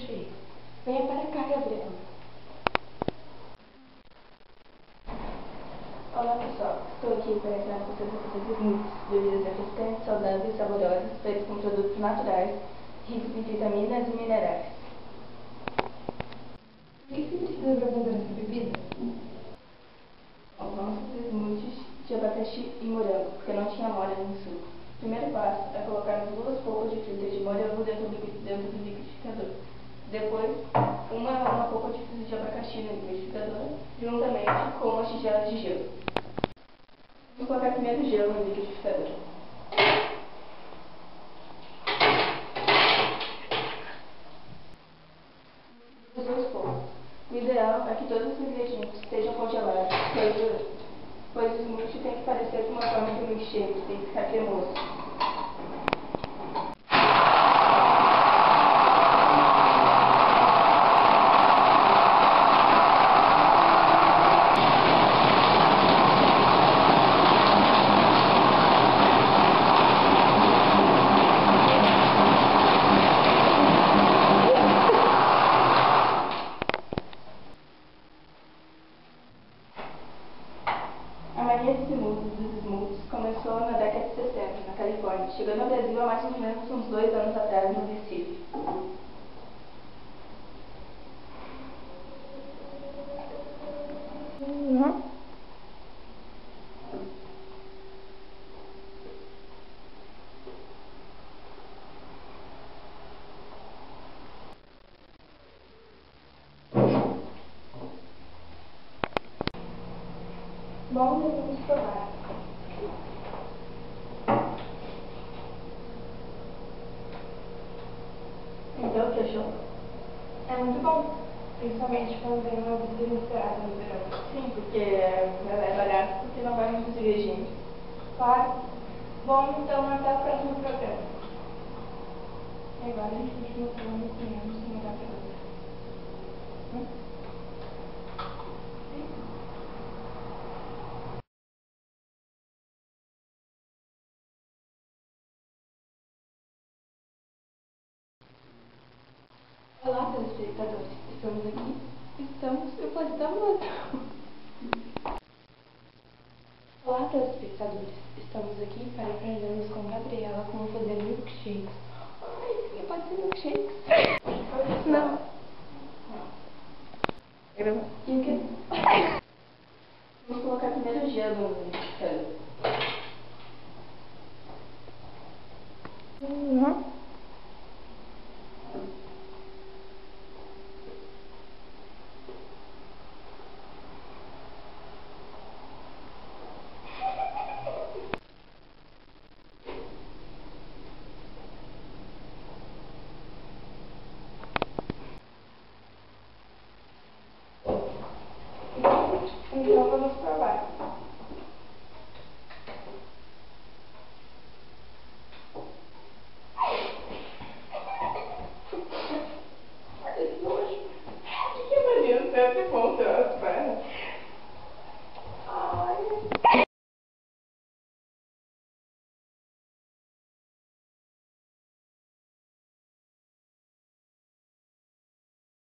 milkshake. Venha para cá, Gabriela. Olá pessoal, estou aqui para ensinar vocês a fazer smoothies, bebidas refrescantes, saudáveis e saborosas, feitas com produtos naturais, ricos em vitaminas e minerais. O que você precisa para fazer essa bebida? Bom, vamos fazer smoothies de abacaxi e morango, porque não tinha morango no suco. O primeiro passo é colocarmos 2 polpas de fruta de morango dentro do liquidificador. Depois, uma polpa de fruta de abacaxi no liquidificador, juntamente com uma tigela de gelo. Vamos colocar primeiro o gelo no liquidificador. Os 2 polpas. O ideal é que todos os ingredientes estejam congelados, pois o smoothie tem que parecer com uma forma de milkshake, tem que ficar cremoso. A mania dos smoothies começou na década de 60, na Califórnia, chegando ao Brasil há mais ou menos uns 2 anos atrás, no Recife. Bom, devemos provar. Então, o que achou? É muito bom, principalmente quando tem uma bebida inesperada no verão. Sim, porque é barato, porque não vai muitos ingredientes. Claro. Bom, então até o próximo programa. E agora a gente continua falando comendo sem olhar para outra. Olá, telespectadores. Estamos aqui. Olá, telespectadores. Estamos aqui para aprendermos com Gabriela como fazer milkshakes. Ai, pode ser milkshakes.